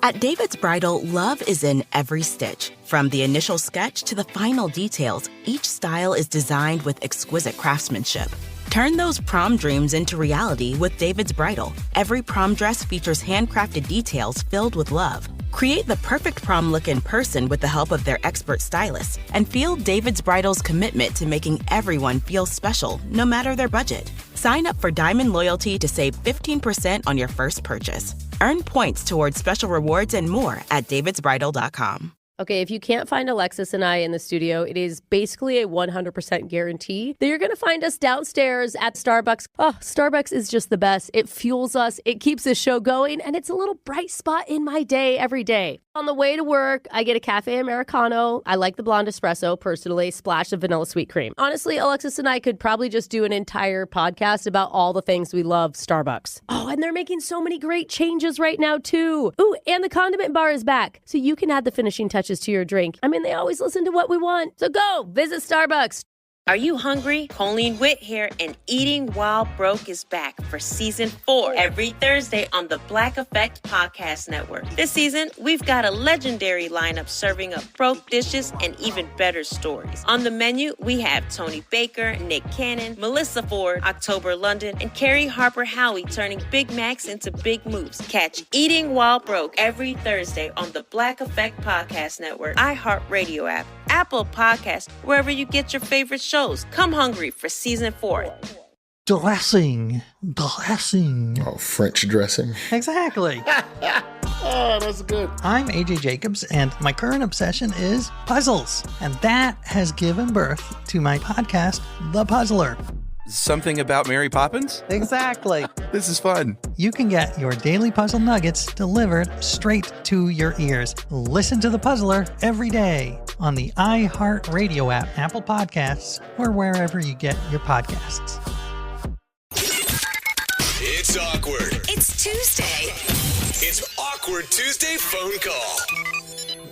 At David's Bridal, love is in every stitch. From the initial sketch to the final details, each style is designed with exquisite craftsmanship. Turn those prom dreams into reality with David's Bridal. Every prom dress features handcrafted details filled with love. Create the perfect prom look in person with the help of their expert stylists, and feel David's Bridal's commitment to making everyone feel special, no matter their budget. Sign up for Diamond Loyalty to save 15% on your first purchase. Earn points towards special rewards and more at davidsbridal.com. Okay, if you can't find Alexis and I in the studio, it is basically a 100% guarantee that you're going to find us downstairs at Starbucks. Oh, Starbucks is just the best. It fuels us, it keeps the show going, and it's a little bright spot in my day every day. On the way to work, I get a cafe Americano. I like the blonde espresso, personally, splash of vanilla sweet cream. Honestly, Alexis and I could probably just do an entire podcast about all the things we love Starbucks. Oh, and they're making so many great changes right now, too. Ooh, and the condiment bar is back, so you can add the finishing touches to your drink. I mean, they always listen to what we want. So go, visit Starbucks. Are you hungry? Colleen Witt here, and Eating While Broke is back for season 4 every Thursday on the Black Effect Podcast Network. This season, we've got a legendary lineup serving up broke dishes and even better stories. On the menu, we have Tony Baker, Nick Cannon, Melissa Ford, October London, and Carrie Harper Howie turning Big Macs into big moves. Catch Eating While Broke every Thursday on the Black Effect Podcast Network, iHeartRadio app, Apple Podcasts, wherever you get your favorite shows. Come hungry for season 4. Dressing. Oh, French dressing. Exactly. Oh, that's good. I'm AJ Jacobs, and my current obsession is puzzles. And that has given birth to my podcast, The Puzzler. Something about Mary Poppins? Exactly. This is fun. You can get your daily puzzle nuggets delivered straight to your ears. Listen to The Puzzler every day on the iHeartRadio app, Apple Podcasts, or wherever you get your podcasts. It's awkward. It's Tuesday. It's Awkward Tuesday phone call.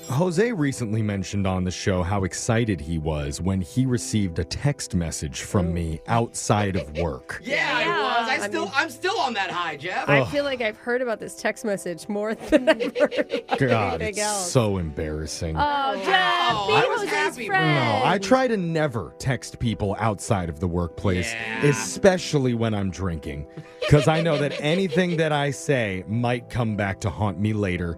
Jose recently mentioned on the show how excited he was when he received a text message from me outside of work. Yeah, I was. I'm still on that high, Jeff. I feel like I've heard about this text message more than I've heard God, anything it's else. so embarrassing. Oh, Jeff, be I was Jose's happy. friend. No, I try to never text people outside of the workplace, especially when I'm drinking, because I know that anything that I say might come back to haunt me later,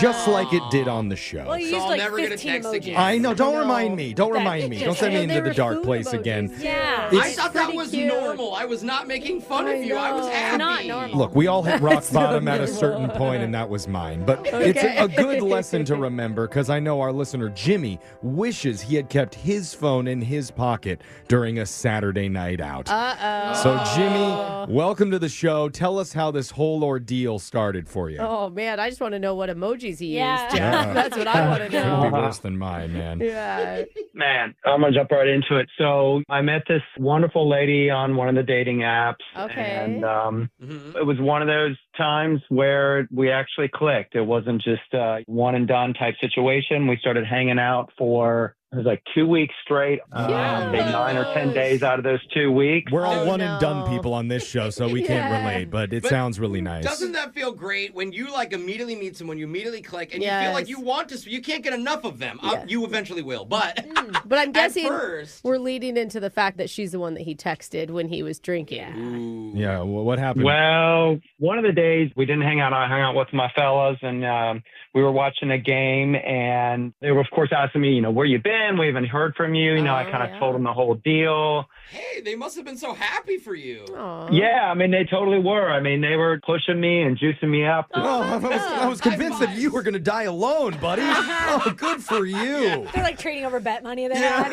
just like it did on the show. Well, you So used I'll like never get a 15 text emojis. again. I know, don't remind me. Don't remind me. Don't send me into the dark place again. Yeah. I thought that was normal. I was not making fun of you. I was happy. Not normal. Look, we all hit rock bottom at a certain point, and that was mine. But it's a good lesson to remember, because I know our listener, Jimmy, wishes he had kept his phone in his pocket during a Saturday night out. Uh-oh. So, Jimmy, welcome to the show. Tell us how this whole ordeal started for you. Oh, man, I just want to know what emojis he Yeah. used, Jeff. Yeah. That's what I want to Couldn't know. be worse than mine, man. Yeah. Man, I'm going to jump right into it. So I met this wonderful lady on one of the dating apps. Okay. And it was one of those times where we actually clicked. It wasn't just a one and done type situation. We started hanging out for, it was like 2 weeks straight. Say 9 or 10 days out of those 2 weeks. We're all one and done people on this show, so we can't relate, but it sounds really nice. Doesn't that feel great when you like immediately meet someone, you immediately click, and you feel like you want to, you can't get enough of them. You eventually will, but But I'm guessing first, we're leading into the fact that she's the one that he texted when he was drinking. Yeah, well, what happened? Well, one of the days we didn't hang out. I hung out with my fellas, and we were watching a game, and they were, of course, asking me, where you been? We haven't heard from you. I kind of told them the whole deal. hey, they must have been so happy for you. Aww. Yeah, I mean, they totally were. I mean, they were pushing me and juicing me up. I was convinced that you were going to die alone, buddy. Oh, good for you. They're like trading over bet money. Yeah,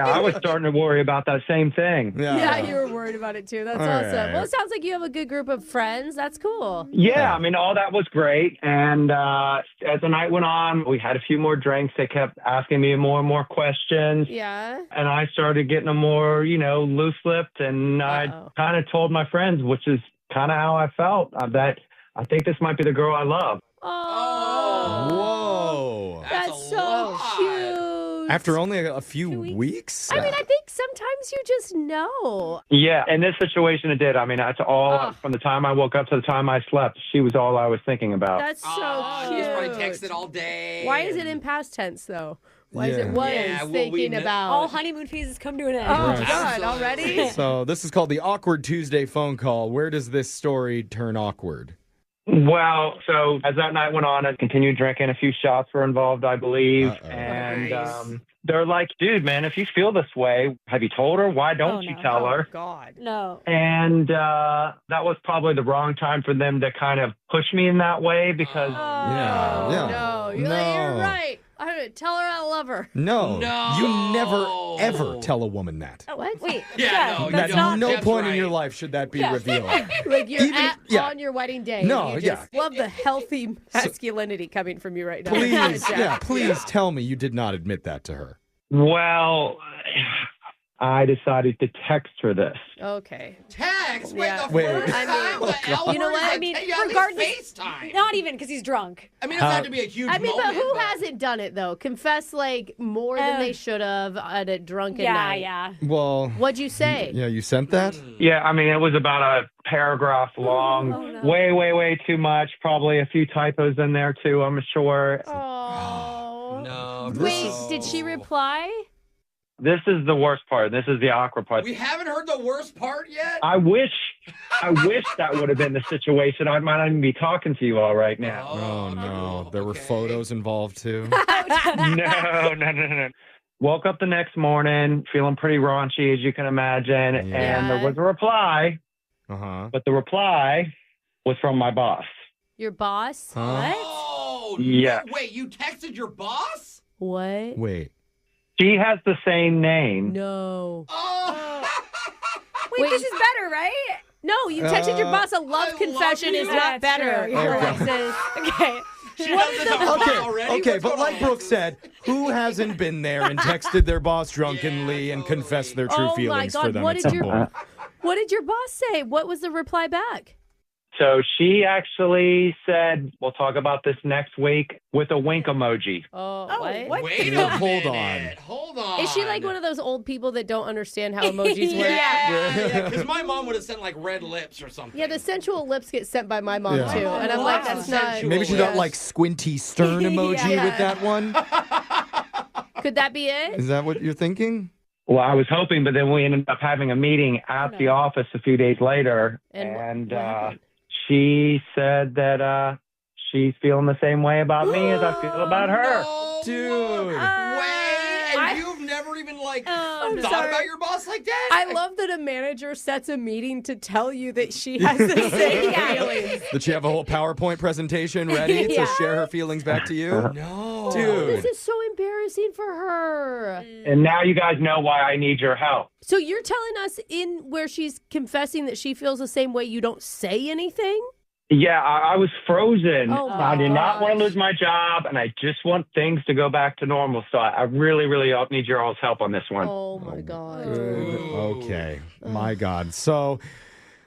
I was starting to worry about that same thing. Yeah, you were worried about it too. That's All awesome. right. Well, it sounds like you have a good group of friends. That's cool. Yeah, I mean, all that was great. And as the night went on, we had a few more drinks. They kept asking me more and more questions. Yeah. And I started getting a more, loose-lipped. And I kind of told my friends, which is kind of how I felt, that I think this might be the girl I love. Whoa. That's so cute. After only a few weeks? I mean, I think sometimes sometimes you just know. Yeah, in this situation, it did. I mean, that's all from the time I woke up to the time I slept. She was all I was thinking about. That's so cute. He's probably texted all day. Why is it in past tense, though? Why is it was thinking about? All honeymoon phases come to an end. Oh, God, already? So this is called the Awkward Tuesday phone call. Where does this story turn awkward? Well, so as that night went on, I continued drinking. A few shots were involved, I believe. And they're like, dude, man, if you feel this way, have you told her? Why don't you tell her? God. No. And that was probably the wrong time for them to kind of push me in that way because... No, you're right. I'm going to tell her I love her. No. You never, ever tell a woman that. What? Wait. At no point in your life should that be revealed. Like you're on your wedding day. No, you just love the healthy masculinity coming from you right now. Please, please tell me you did not admit that to her. Well, I decided to text her this. Okay. Text? Wait, Yeah. the first time? You know what? I mean, regardless, FaceTime. not even because he's drunk. I mean, it had to be a huge moment. But who hasn't done it, though? Confess, like, more than they should have at a drunken night. Yeah. Well. What'd you say? Yeah, you sent that? Yeah, I mean, it was about a paragraph long. Way too much. Probably a few typos in there, too, I'm sure. Oh. No. Wait, did she reply? This is the worst part. This is the awkward part. We haven't heard the worst part yet? I wish that would have been the situation. I might not even be talking to you all right now. Oh, no. There were photos involved, too? No. Woke up the next morning feeling pretty raunchy, as you can imagine, and there was a reply. But the reply was from my boss. Your boss? What? Oh, yeah. No, wait, you texted your boss? What? Wait. She has the same name. No. Wait, this is better, right? No, you texted your boss a love confession is not better. Okay. Okay, but like Brooke said, who hasn't been there and texted their boss drunkenly and confessed their true feelings for them at some point? What did your boss say? What was the reply back? So she actually said, we'll talk about this next week with a wink emoji. Oh, what? Wait a Hold minute. Hold on. Is she like one of those old people that don't understand how emojis work? Yeah, because my mom would have sent like red lips or something. Yeah, the sensual lips get sent by my mom too. And I'm like, that's not... Maybe she got like squinty stern emoji with that one? Could that be it? Is that what you're thinking? Well, I was hoping, but then we ended up having a meeting at the office a few days later. And she said that she's feeling the same way about me as I feel about her. Dude. You've never even like thought about your boss like that? I love that a manager sets a meeting to tell you that she has the same feelings. Did she have a whole PowerPoint presentation ready to share her feelings back to you? No. Dude. This is so embarrassing for her. And now you guys know why I need your help. So you're telling us in where she's confessing that she feels the same way, you don't say anything? Yeah, I was frozen. I did not want to lose my job, and I just want things to go back to normal. So I really, really need your all's help on this one. Oh, my God. Okay. My God. So...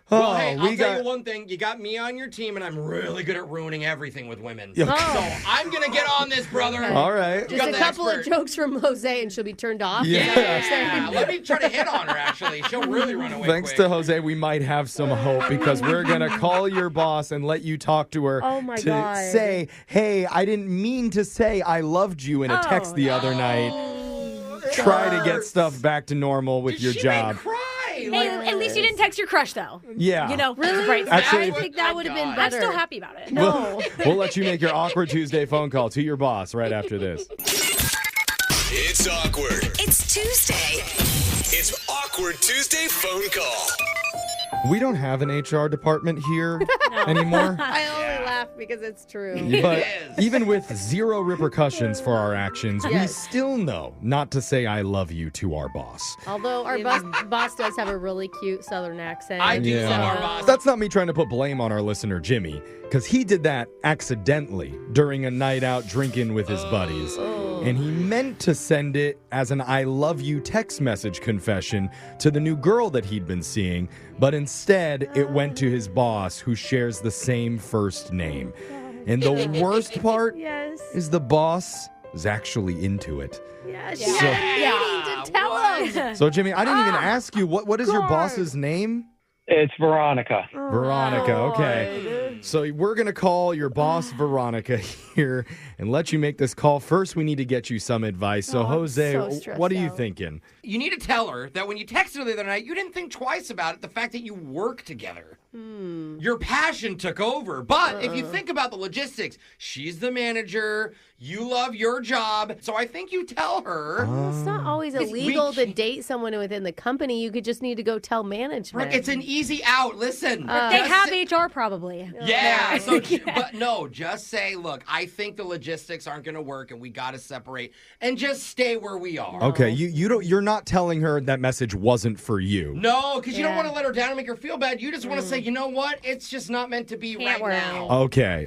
Well, hey, I'll tell you one thing. You got me on your team, and I'm really good at ruining everything with women. So I'm going to get on this, brother. All right. Just a couple of jokes from Jose, and she'll be turned off. Yeah. Let me try to hit on her, actually. She'll really run away Thanks quick. to Jose, we might have some hope because we're going to call your boss and let you talk to her to say, hey, I didn't mean to say I loved you in a text the other night. Try to get stuff back to normal with your job. Hey, at least you didn't text your crush, though. Yeah. You know, really? Right. Actually, I think that would have been better. I'm still happy about it. No. We'll let you make your awkward Tuesday phone call to your boss right after this. It's awkward. It's Tuesday. It's Awkward Tuesday phone call. We don't have an HR department here anymore. I only laugh because it's true. But even with zero repercussions for our actions, we still know not to say I love you to our boss. Although our boss does have a really cute southern accent. I do love our boss. That's not me trying to put blame on our listener, Jimmy, because he did that accidentally during a night out drinking with his buddies. And he meant to send it as an I love you text message confession to the new girl that he'd been seeing, but instead it went to his boss who shares the same first name. And the worst part is the boss is actually into it. Yeah, she had a meeting to tell him. So, Jimmy, I didn't even ask you, what is your boss's name? It's Veronica. Veronica, okay. So we're going to call your boss, Veronica, here and let you make this call. First, we need to get you some advice. So, Jose, what are you thinking? You need to tell her that when you texted her the other night, you didn't think twice about it, the fact that you work together. Your passion took over. But if you think about the logistics, she's the manager. You love your job. So I think you tell her. It's not always illegal to date someone within the company. You could just need to go tell management. It's an easy out. Listen. They have HR probably. Yeah. But no, just say, look, I think the logistics aren't going to work and we got to separate and just stay where we are. Okay, you're not telling her that message wasn't for you. No, because you don't want to let her down and make her feel bad. You just want to say, you know what? It's just not meant to be right now. Okay,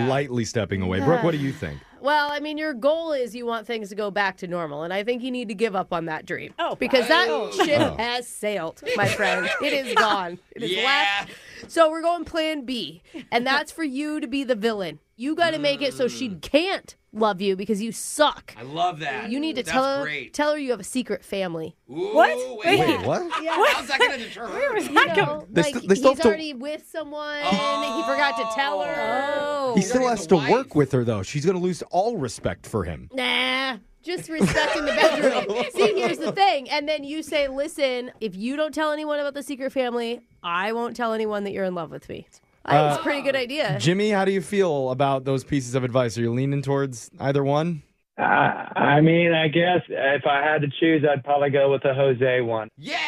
lightly stepping away. Brooke, what do you think? Well, I mean, your goal is you want things to go back to normal, and I think you need to give up on that dream. Because that ship has sailed, my friend. It is gone. It is left. So we're going plan B, and that's for you to be the villain. You got to make it so she can't love you because you suck. I love that. You need to tell her you have a secret family. Ooh, what? Wait, what? Yeah. How's that going to deter her? Where was that going? He's already with someone. He forgot to tell her. He still has to work with her, though. She's going to lose all respect for him. Nah. Just respect in the bedroom. See, here's the thing. And then you say, listen, if you don't tell anyone about the secret family, I won't tell anyone that you're in love with me. I think it's a pretty good idea. Jimmy, how do you feel about those pieces of advice? Are you leaning towards either one? I mean, I guess if I had to choose, I'd probably go with the Jose one. Yeah!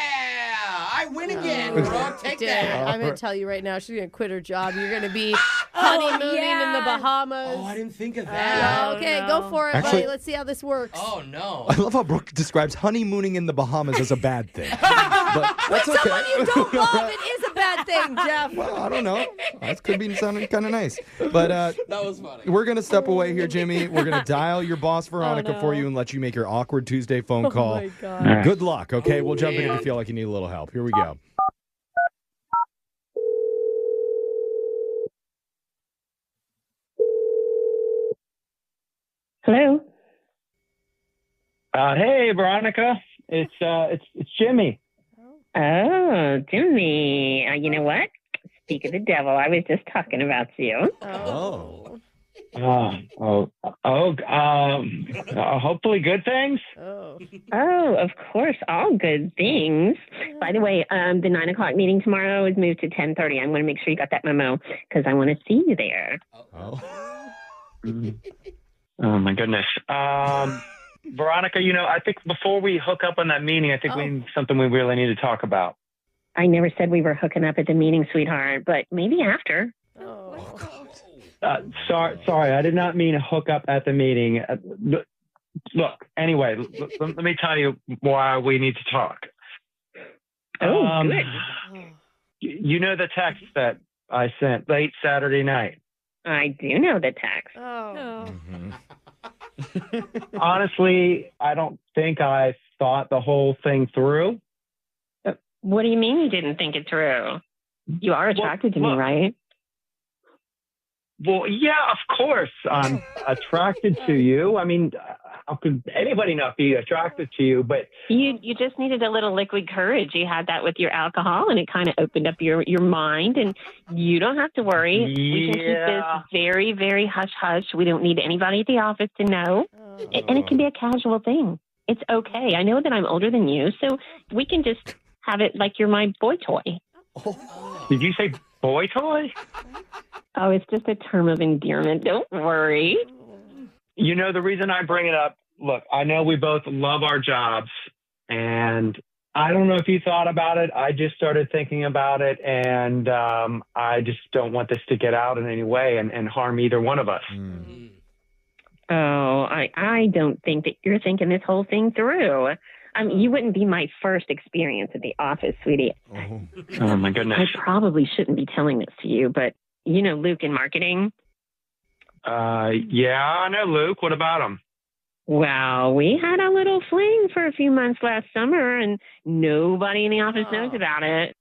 I win again, bro. Take that. I'm going to tell you right now, she's going to quit her job. You're going to be honeymooning in the Bahamas. Oh, I didn't think of that. Okay, go for it, buddy. Let's see how this works. Oh, no. I love how Brooke describes honeymooning in the Bahamas as a bad thing. But that's okay. Someone you don't love, it is a bad thing, Jeff. Well, I don't know. That could be sounding kind of nice. But that was funny. We're going to step away here, Jimmy. We're going to dial your boss, Veronica, for you and let you make your awkward Tuesday phone call. Oh, my God. Good luck, okay? We'll jump in if you feel like you need a little help. Here we go. Hello. Hey, Veronica. It's Jimmy. Oh, Jimmy. You know what? Speak of the devil, I was just talking about you. Hopefully good things. Oh, of course, all good things. By the way, the 9 o'clock meeting tomorrow is moved to 10:30. I'm going to make sure you got that memo because I want to see you there. Oh my goodness. Veronica, I think before we hook up on that meeting, I think we something we really need to talk about. I never said we were hooking up at the meeting, sweetheart, but maybe after. Sorry, I did not mean to hook up at the meeting. Look, anyway, let me tell you why we need to talk. Good. You know the text that I sent late Saturday night? I do know the text. Honestly, I don't think I thought the whole thing through. What do you mean you didn't think it through? You are attracted to me, right? Well, yeah, of course I'm attracted to you. I mean, how could anybody not be attracted to you? But you just needed a little liquid courage. You had that with your alcohol, and it kind of opened up your mind. And you don't have to worry. We can keep this very, very hush-hush. We don't need anybody at the office to know. And it can be a casual thing. It's okay. I know that I'm older than you, so we can just have it like you're my boy toy. Did you say boy toy? Oh, it's just a term of endearment. Don't worry. The reason I bring it up, look, I know we both love our jobs, and I don't know if you thought about it. I just started thinking about it, and I just don't want this to get out in any way and harm either one of us. Oh, I don't think that you're thinking this whole thing through. I mean, you wouldn't be my first experience at the office, sweetie. Oh, my goodness. I probably shouldn't be telling this to you, but you know Luke in marketing? Yeah, I know Luke. What about him? Well, we had a little fling for a few months last summer, and nobody in the office knows about it.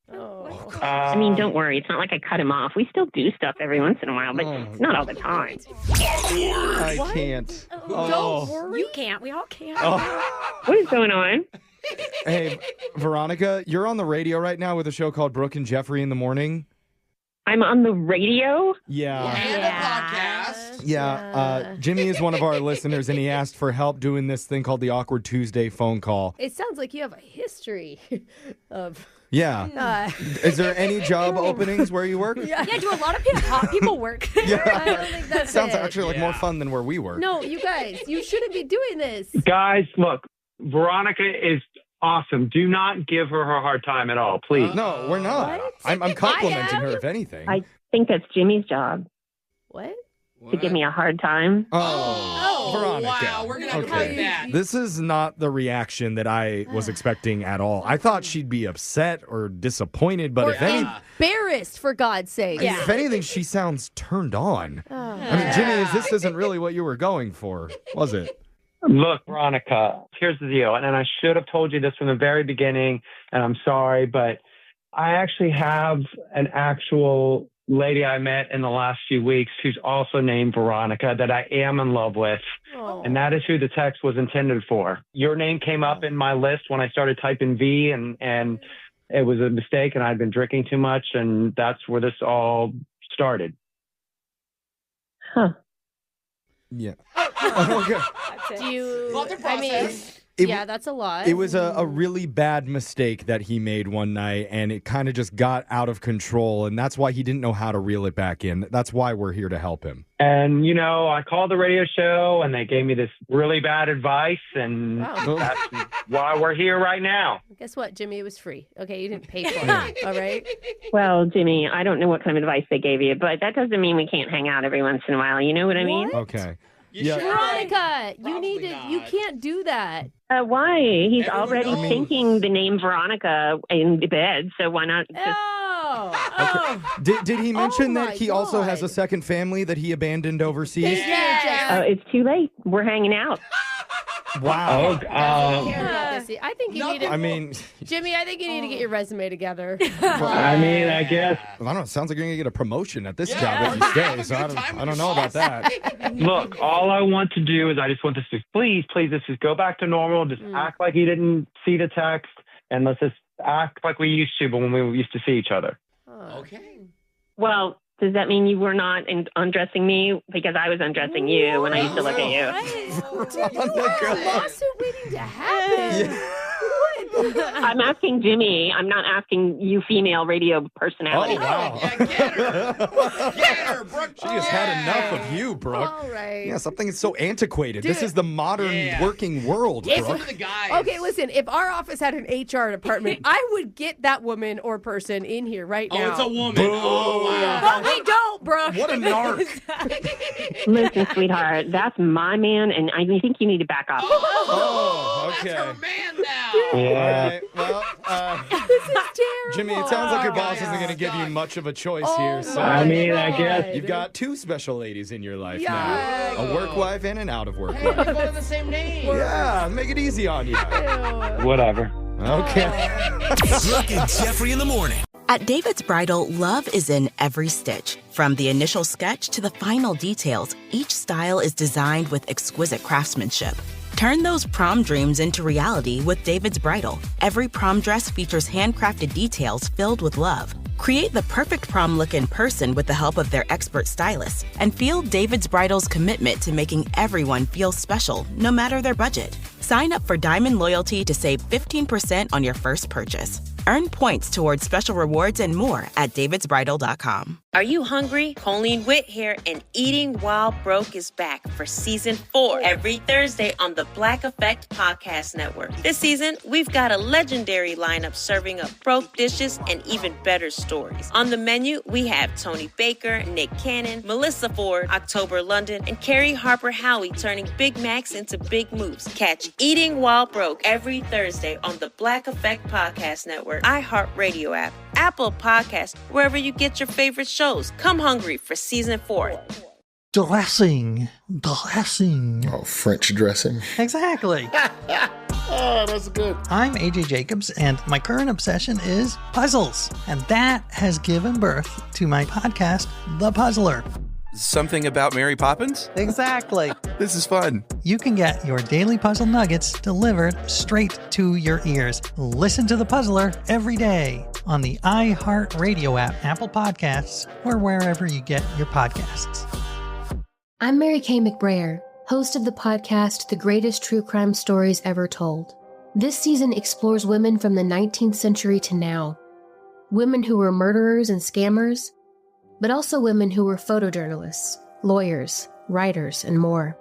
I mean, don't worry. It's not like I cut him off. We still do stuff every once in a while, but not all the time. I can't. Don't worry. You can't. We all can't. What is going on? Hey, Veronica, you're on the radio right now with a show called Brooke and Jeffrey in the Morning. I'm on the radio? Yeah. And a podcast. Yeah. Jimmy is one of our listeners, and he asked for help doing this thing called the Awkward Tuesday phone call. It sounds like you have a history of... Yeah. Is there any job openings where you work? Yeah, do a lot of hot people work? Yeah. I don't think that's Sounds it. actually like more fun than where we work. No, you guys, you shouldn't be doing this. Guys, look, Veronica is awesome. Do not give her a hard time at all, please. No, we're not. I'm complimenting her, if anything. I think that's Jimmy's job. What? To give me a hard time. Oh, Veronica. Wow, we're going to have to cut that. This is not the reaction that I was expecting at all. I thought she'd be upset or disappointed, but Or if anything, embarrassed, for God's sake. if anything, she sounds turned on. I mean, Jimmy, this isn't really what you were going for, was it? Look, Veronica, here's the deal. And I should have told you this from the very beginning, and I'm sorry, but I actually have an actual lady I met in the last few weeks who's also named Veronica that I am in love with. Oh. And that is who the text was intended for. Your name came up in my list when I started typing V, and it was a mistake, and I'd been drinking too much, and that's where this all started. Huh. Yeah. Okay. Do you... Lot to I mean... process. Yeah, that's a lot. It was a really bad mistake that he made one night, and it kind of just got out of control, and that's why he didn't know how to reel it back in. That's why we're here to help him. And, I called the radio show, and they gave me this really bad advice, and that's why we're here right now. Guess what, Jimmy? It was free. Okay, you didn't pay for it. All right? Well, Jimmy, I don't know what kind of advice they gave you, but that doesn't mean we can't hang out every once in a while. You know what I mean? Okay. Veronica, you Probably need to. not. You can't do that. Why? He's Everyone already knows. thinking the name Veronica in the bed, so why not just... Did he mention my that he also has a God. second family that he abandoned overseas? It's too late. We're hanging out. Wow. I think you need to. I mean, Jimmy, I think you need to get your resume together. I mean, I guess. I don't know. It sounds like you're going to get a promotion at this Yeah, job if you stay, so I don't know about that. Look, all I want to do is I just want this to please just go back to normal. Just act like you didn't see the text, and let's just act like we used to, but when we used to see each other. Okay. Well, does that mean you were not undressing me? Because I was undressing you when I used to look at you. Lawsuit waiting to happen. I'm asking Jimmy. I'm not asking you, female radio personality. Oh, wow. Yeah, get her. Get her, Brooke. She has had enough of you, Brooke. All right. Yeah, something is so antiquated. This Dude. is the modern working world, If- Brooke. Listen to the guys. Okay, listen. If our office had an HR department, I would get that woman or person in here right now. Oh, it's a woman. Boom. Oh, wow. But we don't, Brooke. What a narc. Listen, sweetheart, that's my man, and I think you need to back off. Oh, okay. That's her man now. All right. Well, This is terrible. Jimmy, it sounds like your boss guys. isn't going to give you much of a choice Oh here. So I mean, I guess. you've got two special ladies in your life Yeah. now. A work wife and an out of work Hey, wife. we both have the same name. Yeah, make it easy on you. Whatever. Okay. Brooke and Jeffrey in the morning. At David's Bridal, love is in every stitch. From the initial sketch to the final details, each style is designed with exquisite craftsmanship. Turn those prom dreams into reality with David's Bridal. Every prom dress features handcrafted details filled with love. Create the perfect prom look in person with the help of their expert stylists, and feel David's Bridal's commitment to making everyone feel special, no matter their budget. Sign up for Diamond Loyalty to save 15% on your first purchase. Earn points towards special rewards and more at davidsbridal.com. Are you hungry? Colleen Witt here, and Eating While Broke is back for season 4 every Thursday on the Black Effect Podcast Network. This season, we've got a legendary lineup serving up broke dishes and even better stories. On the menu, we have Tony Baker, Nick Cannon, Melissa Ford, October London, and Carrie Harper Howie turning Big Macs into big moves. Catch Eating While Broke every Thursday on the Black Effect Podcast Network, iHeartRadio app, Apple Podcasts, wherever you get your favorite shows. Come hungry for season 4. Dressing. Oh, French dressing. Exactly. Oh, that's good. I'm AJ Jacobs, and my current obsession is puzzles. And that has given birth to my podcast, The Puzzler. Something about Mary Poppins? Exactly. This is fun. You can get your daily puzzle nuggets delivered straight to your ears. Listen to The Puzzler every day on the iHeart Radio app, Apple Podcasts, or wherever you get your podcasts. I'm Mary Kay McBrayer, host of the podcast The Greatest True Crime Stories Ever Told. This season explores women from the 19th century to now. Women who were murderers and scammers, but also women who were photojournalists, lawyers, writers, and more.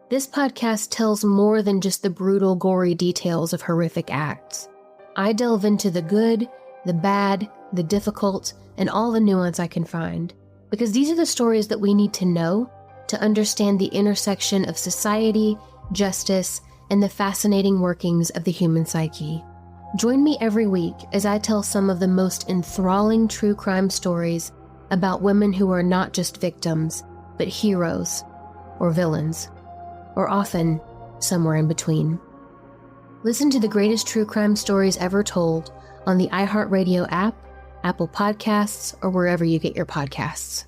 This podcast tells more than just the brutal, gory details of horrific acts. I delve into the good, the bad, the difficult, and all the nuance I can find, because these are the stories that we need to know to understand the intersection of society, justice, and the fascinating workings of the human psyche. Join me every week as I tell some of the most enthralling true crime stories about women who are not just victims, but heroes, or villains, or often somewhere in between. Listen to The Greatest True Crime Stories Ever Told on the iHeartRadio app, Apple Podcasts, or wherever you get your podcasts.